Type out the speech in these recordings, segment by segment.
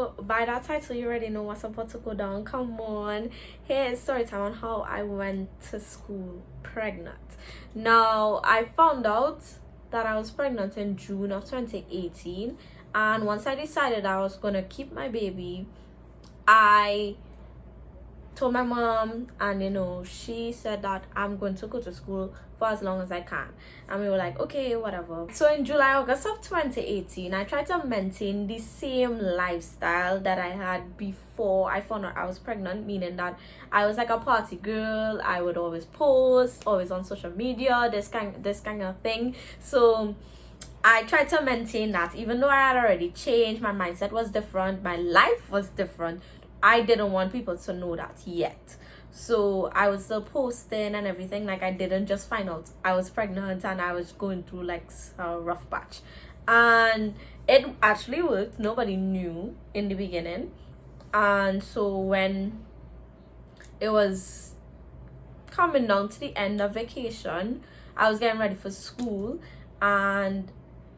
So by that title, you already know what's about to go down. Come on. Here is story time on how I went to school pregnant. Now, I found out that I was pregnant in June of 2018. And once I decided I was going to keep my baby, I told my mom, and she said that I'm going to go to school for as long as I can, and we were like, okay, whatever. So in August of 2018, I tried to maintain the same lifestyle that I had before I found out I was pregnant, meaning that I was like a party girl. I would always post, always on social media, this kind of thing. So I tried to maintain that, even though I had already changed. My mindset was different, my life was different. I didn't want people to know that yet. So I was still posting and everything. Like, I didn't just find out I was pregnant and I was going through like a rough patch. And it actually worked. Nobody knew in the beginning. And so when it was coming down to the end of vacation, I was getting ready for school, and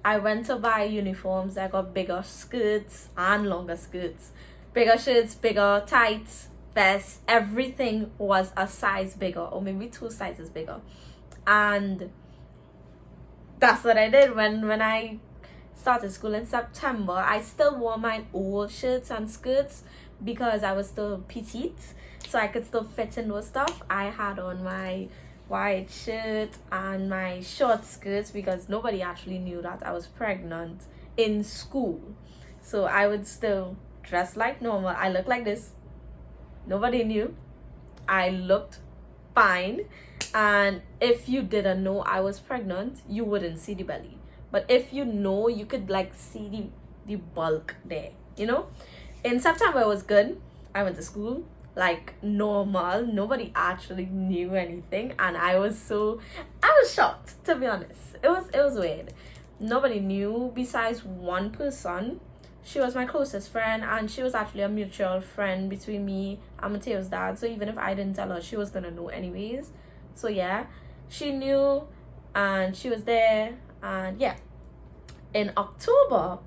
I went to buy uniforms. I got bigger skirts and longer skirts, bigger shirts, bigger tights, vests. Everything was a size bigger, or maybe 2 sizes bigger. And that's what I did when I started school in September. I still wore my old shirts and skirts because I was still petite, so I could still fit in those stuff. I had on my white shirt and my short skirts because nobody actually knew that I was pregnant in school. So I would still dress like normal. I looked like this. Nobody knew. I looked fine. And if you didn't know I was pregnant, you wouldn't see the belly. But if you know, you could like see the bulk there, In September, it was good. I went to school like normal. Nobody actually knew anything, and I was shocked, to be honest. It was weird. Nobody knew besides one person. She was my closest friend, and she was actually a mutual friend between me and Mateo's dad. So even if I didn't tell her, she was gonna know anyways. So yeah, she knew, and she was there. And yeah, in October,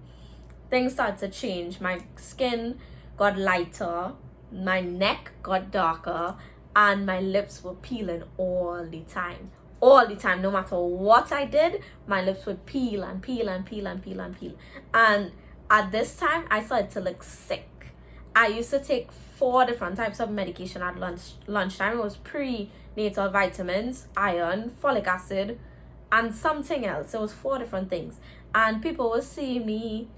things started to change. My skin got lighter, my neck got darker, and my lips were peeling all the time. No matter what I did, my lips would peel and peel and peel and peel and peel. And at this time, I started to look sick. I used to take 4 different types of medication at lunchtime. It was prenatal vitamins, iron, folic acid, and something else. It was 4 different things. And people would see me.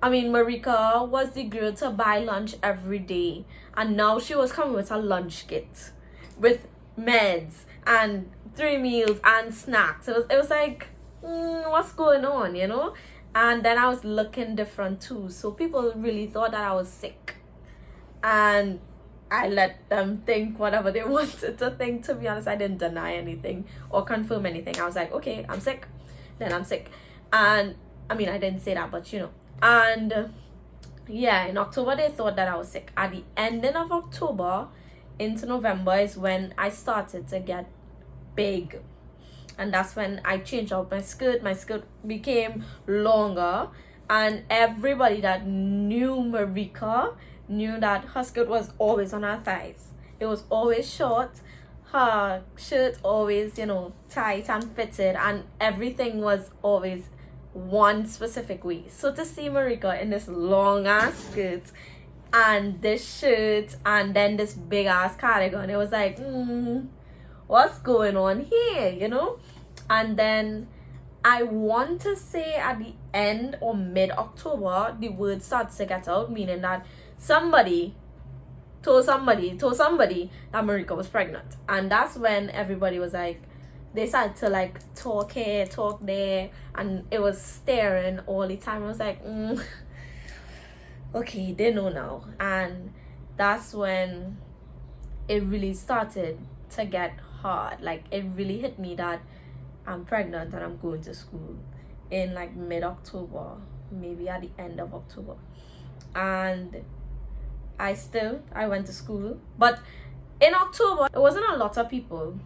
Marika was the girl to buy lunch every day. And now she was coming with a lunch kit with meds and 3 meals and snacks. It was like, what's going on, And then I was looking different too. So people really thought that I was sick. And I let them think whatever they wanted to think. To be honest, I didn't deny anything or confirm anything. I was like, okay, I'm sick. Then I'm sick. And I didn't say that, but And yeah, in October, they thought that I was sick. At the ending of October into November is when I started to get big. And that's when I changed out my skirt. My skirt became longer. And everybody that knew Marika knew that her skirt was always on her thighs. It was always short. Her shirt always, tight and fitted. And everything was always one specific way. So to see Marika in this long ass skirt and this shirt and then this big ass cardigan, it was like, what's going on here, And then I want to say at the end or mid-October, the word starts to get out, meaning that somebody told somebody that Marika was pregnant. And that's when everybody was like, they started to like talk here, talk there, and it was staring all the time. I was like, okay, they know now. And that's when it really started to get hard. Like, it really hit me that I'm pregnant and I'm going to school in like mid-October, maybe at the end of October. And I went to school, but in October, it wasn't a lot of people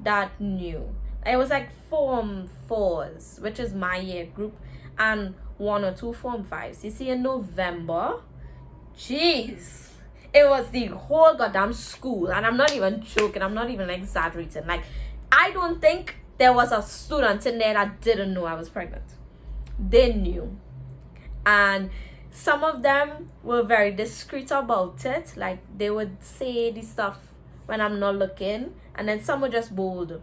that knew. It was like Form 4s, which is my year group, and 1 or 2 Form 5s. You see, in November, Jeez. It was the whole goddamn school, and I'm not even joking, I'm not even exaggerating. Like, I don't think there was a student in there that didn't know I was pregnant. They knew. And some of them were very discreet about it. Like, they would say the stuff when I'm not looking, and then some were just bold.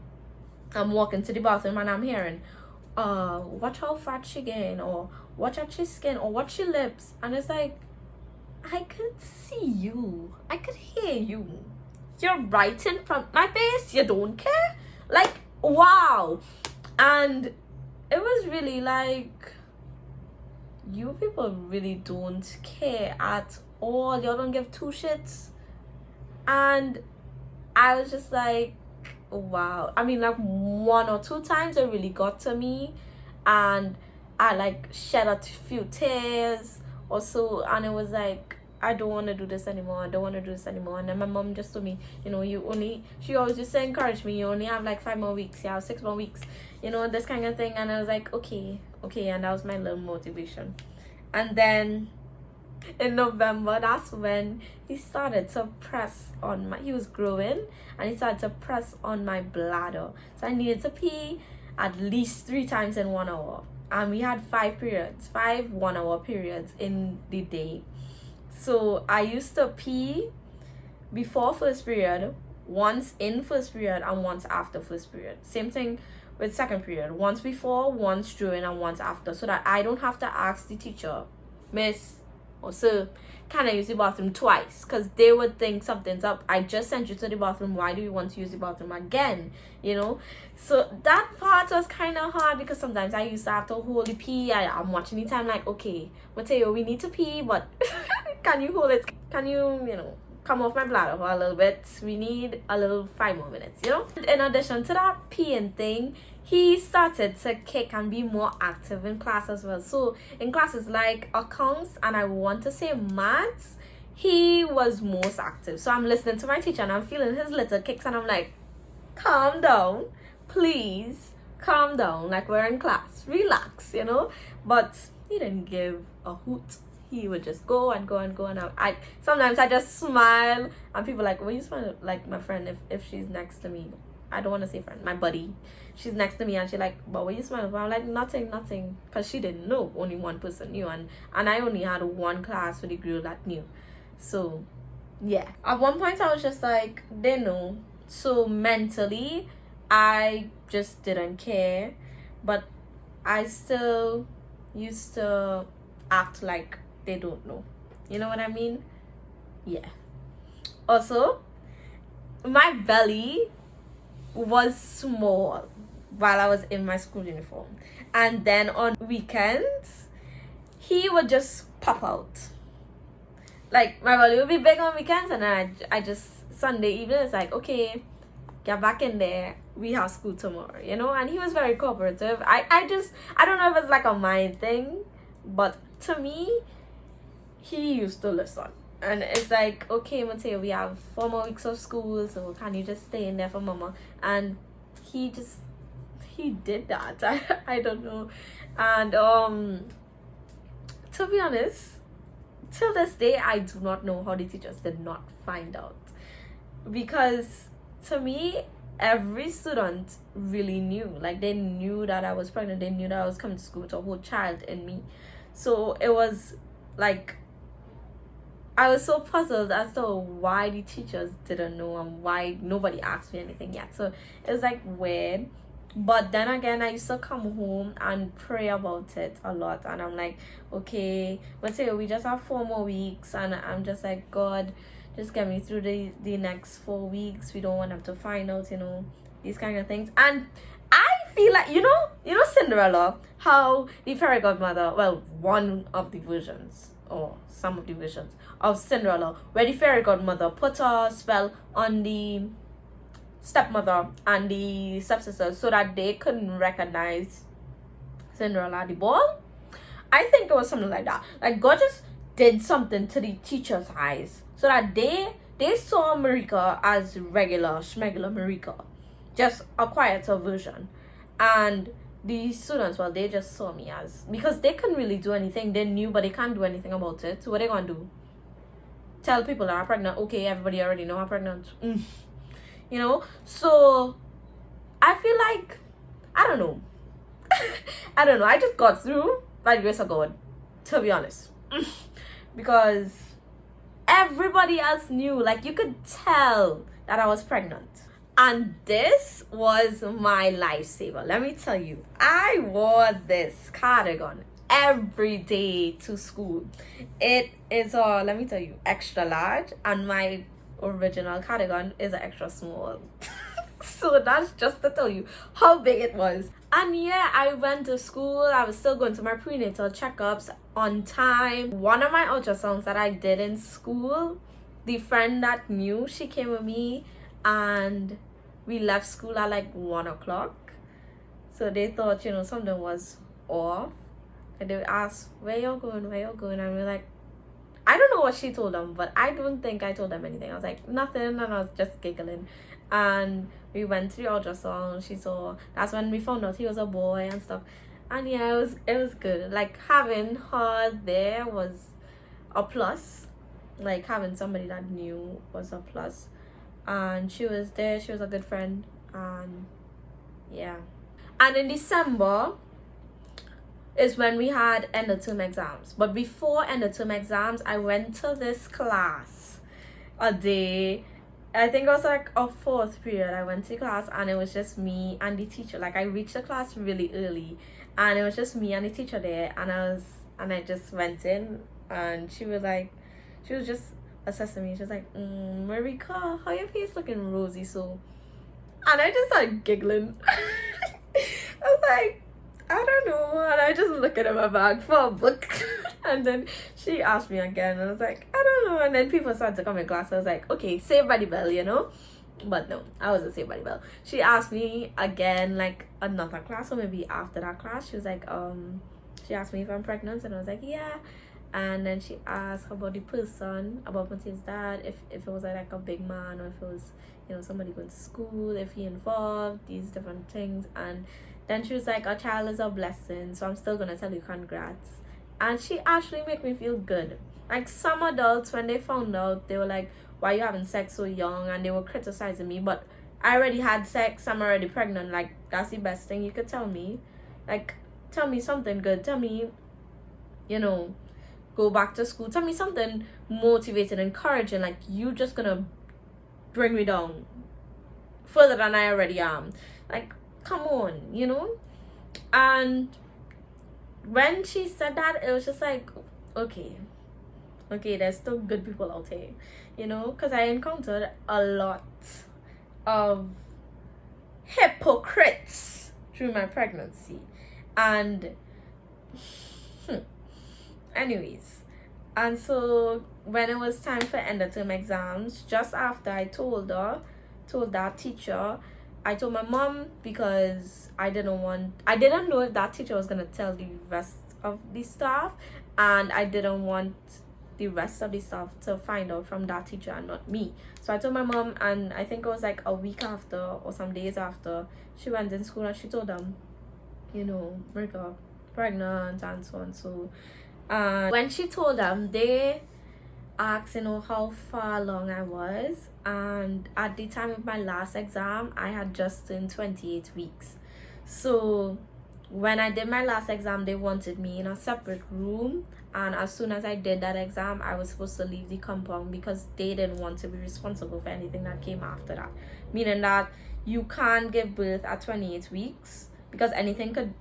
I'm walking to the bathroom and I'm hearing, watch how fat she getting, or watch out she skin, or watch your lips. And it's like, I could see you, I could hear you, you're right in front of my face, you don't care. Like, wow. And it was really like, you people really don't care at all, you don't give two shits. And I was just like, wow. I mean, like, one or two times it really got to me, and I like shed a few tears or so, and it was like, I don't want to do this anymore, I don't want to do this anymore. And then my mom just told me, she always just encouraged me, you only have like 5 more weeks, you have 6 more weeks, this kind of thing. And I was like, okay, and that was my little motivation. And then in November, that's when he started to press on he was growing, and he started to press on my bladder. So I needed to pee at least 3 times in 1 hour. And we had 5 1-hour periods in the day. So I used to pee before first period, once in first period, and once after first period. Same thing with second period. Once before, once during, and once after. So that I don't have to ask the teacher, Miss, or sir, can I use the bathroom twice? Because they would think something's up. I just sent you to the bathroom. Why do you want to use the bathroom again? So that part was kind of hard, because sometimes I used to have to hold the pee. I'm watching the time like, okay, Mateo, we need to pee, but can you hold it? Can you, come off my bladder for a little bit? We need a little 5 more minutes, In addition to that peeing thing, he started to kick and be more active in class as well. So in classes like accounts, and I want to say maths, he was most active. So I'm listening to my teacher and I'm feeling his little kicks, and I'm like, calm down, please, calm down, like, we're in class, relax, But he didn't give a hoot. He would just go and go and go, and I sometimes I just smile, and people like, well, you smile like my friend if she's next to me. I don't want to say friend, my buddy. She's next to me and she like, but what you smiling for? I'm like, nothing, because she didn't know. Only one person knew, and I only had 1 class with the girl that knew. So yeah, at one point I was just like, they know. So mentally I just didn't care, but I still used to act like they don't know. You know what I mean? Yeah. Also, my belly was small while I was in my school uniform, and then on weekends he would just pop out. Like, my belly would be big on weekends, and then I just Sunday evening, it's like, okay, get back in there, we have school tomorrow, And he was very cooperative. I don't know if it's like a mind thing, but to me, he used to listen. And it's like, okay, Mateo, we have 4 more weeks of school, so can you just stay in there for mama? And he did that. I don't know. And to be honest, till this day, I do not know how the teachers did not find out. Because to me, every student really knew. Like, they knew that I was pregnant. They knew that I was coming to school with a whole child in me. So it was like, I was so puzzled as to why the teachers didn't know and why nobody asked me anything yet. So it was like weird. But then again, I used to come home and pray about it a lot. And I'm like, okay, let's say we just have 4 more weeks. And I'm just like, God, just get me through the next 4 weeks. We don't want them to find out, these kind of things. And I feel like, Cinderella, how the fairy godmother, well, one of the versions, or some of the versions of Cinderella, where the fairy godmother put a spell on the stepmother and the stepsister so that they couldn't recognize Cinderella at the ball. I think it was something like that. Like, God just did something to the teachers' eyes so that they saw Marika as regular schmegular Marika, just a quieter version. And the students, well, they just saw me as, because they couldn't really do anything. They knew, but they can't do anything about it. So what they gonna do? tell people that I'm pregnant. Okay, everybody already know I'm pregnant. You know? So I feel like, I don't know. I don't know. I just got through by the grace of God, to be honest. Because everybody else knew, like, you could tell that I was pregnant. And this was my lifesaver. Let me tell you, I wore this cardigan every day to school. It is let me tell you, extra large, and my original cardigan is an extra small. So that's just to tell you how big it was. And yeah, I went to school. I was still going to my prenatal checkups on time. One of my ultrasounds that I did in school, the friend that knew, she came with me, and we left school at like 1 o'clock. So they thought, you know, something was off. And they asked, where you going? Where you going? And we're like, I don't know what she told them, but I don't think I told them anything. I was like, nothing. And I was just giggling. And we went to the ultrasound. She saw, that's when we found out he was a boy and stuff. And yeah, it was good. Like, having her there was a plus. Like, having somebody that knew was a plus. And she was there. She was a good friend. And yeah. And in December is when we had end of term exams. But before end of term exams, I went to this class a day. I think it was like a fourth period. I went to class, and it was just me and the teacher. Like, I reached the class really early, and it was just me and the teacher there. And I just went in, and she was just assessing me. She was like, Marika, how your face looking rosy so? And I just started giggling. I was like, I don't know. And I just looked at my bag for a book. And then she asked me again, and I was like, I don't know. And then people started to come in class. I was like, okay, Saved by the Bell, you know? But no, I wasn't Saved by the Bell. She asked me again, like another class, or maybe after that class. She was like, she asked me if I'm pregnant, and I was like, yeah. And then she asked about the person, about Matthew's dad, if it was like a big man, or if it was, you know, somebody going to school, if he involved, these different things. And then she was like, a child is a blessing, so I'm still gonna tell you congrats. And she actually made me feel good. Like, some adults, when they found out, they were like, why are you having sex so young? And they were criticizing me. But I already had sex, I'm already pregnant. Like, that's the best thing you could tell me. Like, tell me something good. Tell me, you know, go back to school. Tell me something motivating, encouraging. Like, you just gonna bring me down further than I already am. Like, come on, you know? And when she said that, it was just like, okay, there's still good people out here, you know? Because I encountered a lot of hypocrites through my pregnancy. And anyways, and so when it was time for end of term exams, just after I told that teacher, I told my mom, because I didn't know if that teacher was gonna tell the rest of the staff, and I didn't want the rest of the staff to find out from that teacher and not me. So I told my mom, and I think it was like a week after or some days after, she went in school and she told them, you know, Marika, pregnant and so and so. And when she told them, they asked, you know, how far along I was. And at the time of my last exam, I had just turned 28 weeks. So when I did my last exam, they wanted me in a separate room. And as soon as I did that exam, I was supposed to leave the compound, because they didn't want to be responsible for anything that came after that. Meaning that you can't give birth at 28 weeks, because anything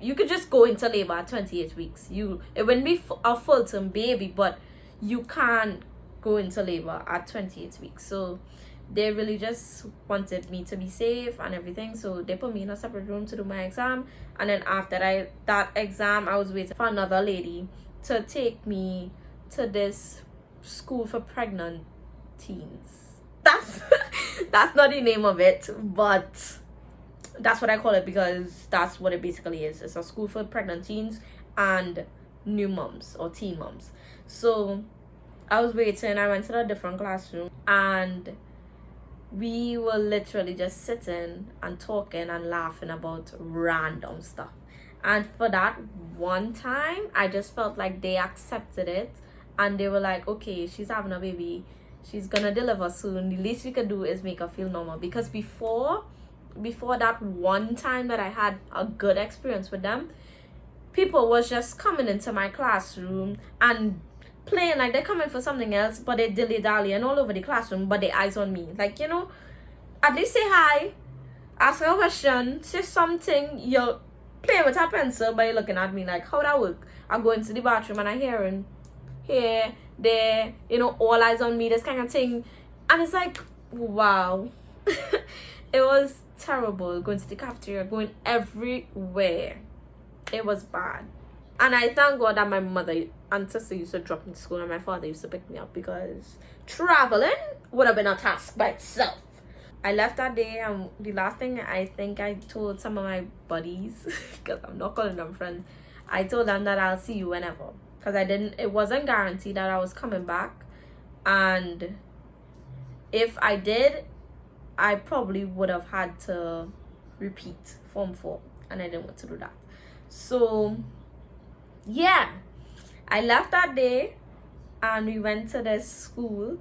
you could just go into labor at 28 weeks. It wouldn't be a full-term baby, but you can't go into labor at 28 weeks. So they really just wanted me to be safe and everything. So they put me in a separate room to do my exam. And then after that exam, I was waiting for another lady to take me to this school for pregnant teens. That's not the name of it, but that's what I call it, because that's what it basically is. It's a school for pregnant teens and new moms or teen moms. So I was waiting. I went to a different classroom, and we were literally just sitting and talking and laughing about random stuff. And for that one time, I just felt like they accepted it, and they were like, okay, she's having a baby, she's gonna deliver soon, the least we could do is make her feel normal. Because before that one time that I had a good experience with them, people was just coming into my classroom and playing like they're coming for something else, but they dilly-dallying all over the classroom, but their eyes on me. Like, you know, at least say hi, ask her a question, say something. You're playing with her pencil, but you're looking at me like, how that work? I go into the bathroom and I hearing here, there, you know, all eyes on me, this kind of thing. And it's like, wow. It was terrible. Going to the cafeteria, going everywhere. It was bad. And I thank God that my mother and sister used to drop me to school and my father used to pick me up, because traveling would have been a task by itself. I left that day, and the last thing I think I told some of my buddies, because I'm not calling them friends, I told them that I'll see you whenever. Because it wasn't guaranteed that I was coming back. And if I did, I probably would have had to repeat Form 4. And I didn't want to do that. So, yeah. I left that day and we went to this school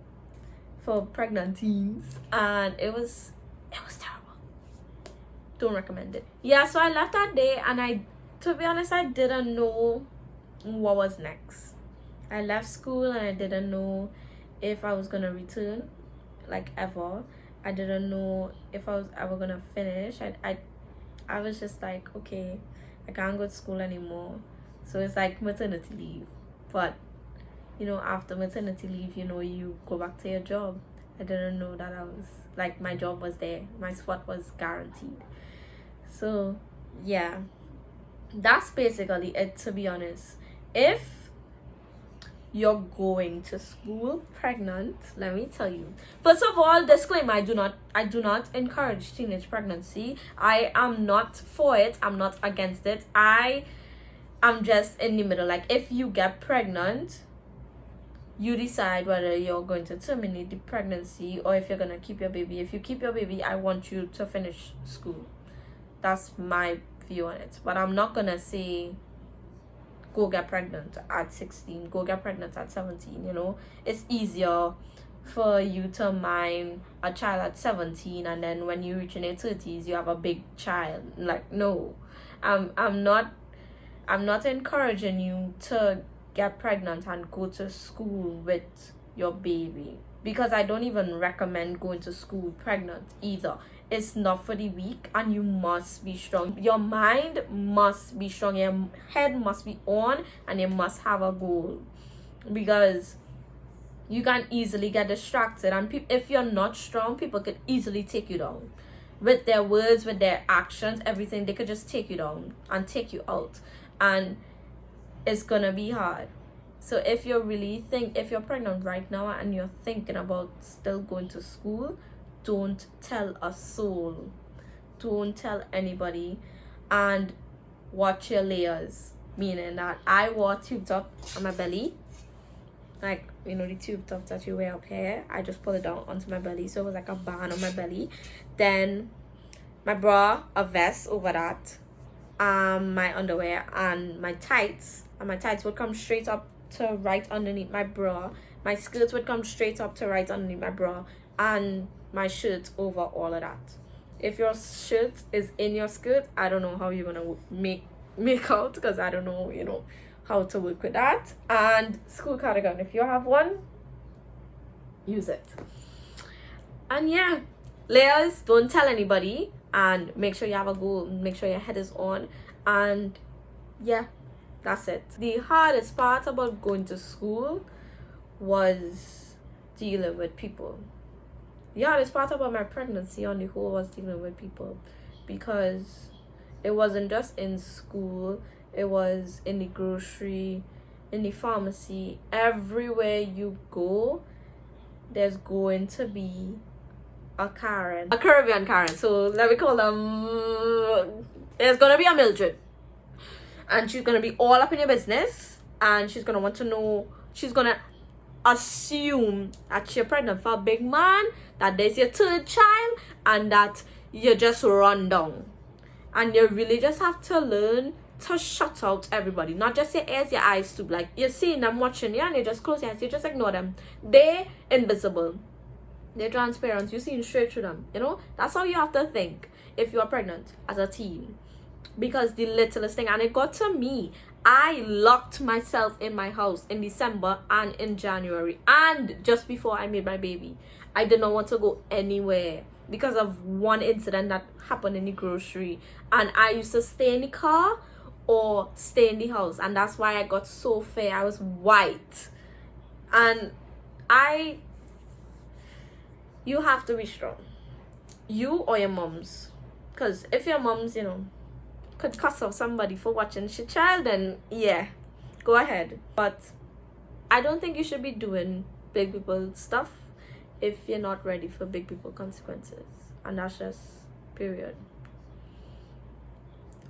for pregnant teens, and it was terrible. Don't recommend it. Yeah, so I left that day, and to be honest, I didn't know what was next. I left school and I didn't know if I was gonna return, like, ever. I didn't know if I was ever gonna finish. I was just like, okay, I can't go to school anymore. So it's like maternity leave, but you know, after maternity leave, you know, you go back to your job. I didn't know that my job was there. My spot was guaranteed. So, yeah. That's basically it, to be honest. If you're going to school pregnant, let me tell you. First of all, disclaimer, I do not encourage teenage pregnancy. I am not for it. I'm not against it. I'm just in the middle. Like, if you get pregnant, you decide whether you're going to terminate the pregnancy or if you're going to keep your baby. If you keep your baby, I want you to finish school. That's my view on it. But I'm not going to say go get pregnant at 16, go get pregnant at 17, you know. It's easier for you to mind a child at 17, and then when you reach in your 30s, you have a big child. Like, no. I'm not encouraging you to get pregnant and go to school with your baby, because I don't even recommend going to school pregnant either. It's not for the weak, and you must be strong. Your mind must be strong, your head must be on, and you must have a goal, because you can easily get distracted, and if you're not strong, people could easily take you down with their words, with their actions, everything. They could just take you down and take you out, and it's gonna be hard. So if you're pregnant right now and you're thinking about still going to school, don't tell a soul, don't tell anybody, and watch your layers. Meaning that I wore tube top on my belly, like, you know, the tube top that you wear up here. I just pulled it down onto my belly, so it was like a band on my belly. Then my bra, a vest over that, my underwear and my tights, and my tights would come straight up to right underneath my bra. My skirts would come straight up to right underneath my bra, and my shirt over all of that. If your shirt is in your skirt, I don't know how you're gonna make out, because I don't know, you know, how to work with that. And school cardigan, if you have one, use it. And yeah, layers, don't tell anybody, and make sure you have a goal, make sure your head is on, and yeah, that's it. The hardest part about going to school was dealing with people. The hardest part about my pregnancy on the whole was dealing with people, because it wasn't just in school, it was in the grocery, in the pharmacy. Everywhere you go, there's going to be a Karen, a Caribbean Karen. So let me call them. There's gonna be a Mildred, and she's gonna be all up in your business, and she's gonna want to know. She's gonna assume that you're pregnant for a big man, that there's your third child, and that you just run down. And you really just have to learn to shut out everybody, not just your ears, your eyes too. Like, you're seeing them watching you and you just close your eyes, you just ignore them. They're invisible, they're transparent, you're seeing straight through them. That's how you have to think if you're pregnant as a teen. Because the littlest thing, and it got to me, I locked myself in my house in December and in January, and just before I made my baby. I did not want to go anywhere because of one incident that happened in the grocery, and I used to stay in the car or stay in the house, and that's why I got so fair. I was white. And you have to be strong, you or your moms, because if your moms could cuss off somebody for watching your child, then yeah, go ahead. But I don't think you should be doing big people stuff if you're not ready for big people consequences. And that's just period.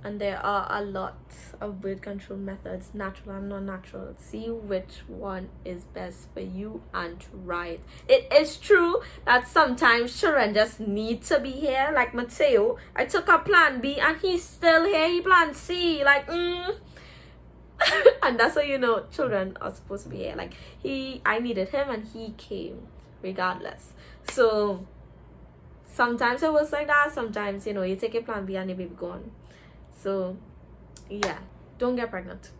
And there are a lot of birth control methods, natural and non-natural. See which one is best for you and try it. It is true that sometimes children just need to be here. Like Mateo, I took a plan B and he's still here. He plan C. Like, and that's how children are supposed to be here. Like, I needed him and he came regardless. So sometimes it was like that. Sometimes, you take a plan B and your baby gone. So yeah, don't get pregnant.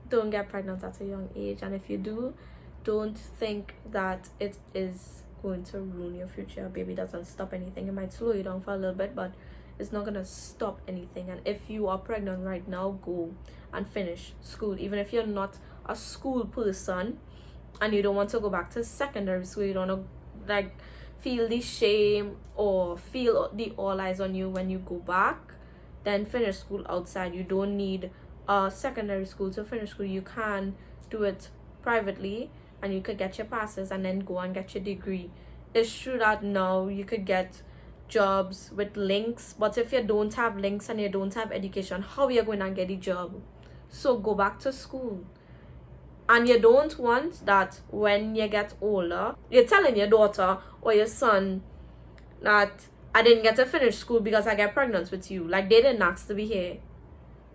Don't get pregnant at a young age. And if you do, don't think that it is going to ruin your future. Baby doesn't stop anything. It might slow you down for a little bit, but it's not gonna stop anything. And if you are pregnant right now, go and finish school. Even if you're not a school person and you don't want to go back to secondary school, you don't want to feel the shame or feel the all eyes on you when you go back, then finish school outside. You don't need a secondary school to finish school. You can do it privately and you could get your passes and then go and get your degree. It's true that now you could get jobs with links, but if you don't have links and you don't have education, how are you going to get a job? So go back to school. And you don't want that when you get older, you're telling your daughter or your son that I didn't get to finish school because I got pregnant with you. Like, they didn't ask to be here.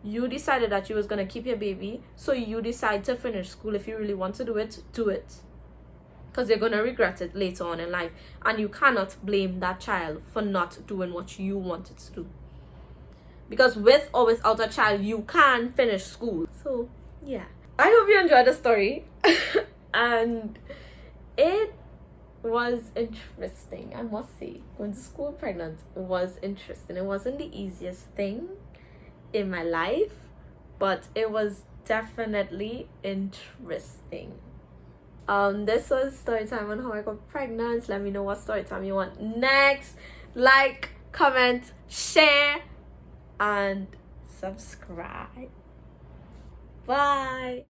You decided that you was going to keep your baby, so you decide to finish school. If you really want to do it, do it. Because you're going to regret it later on in life. And you cannot blame that child for not doing what you wanted to do. Because with or without a child, you can finish school. So, yeah. I hope you enjoyed the story. And it was interesting, I must say. Going to school pregnant was interesting. It wasn't the easiest thing in my life, but it was definitely interesting. This was story time on how I got pregnant. Let me know what story time you want next. Like, comment, share, and subscribe. Bye.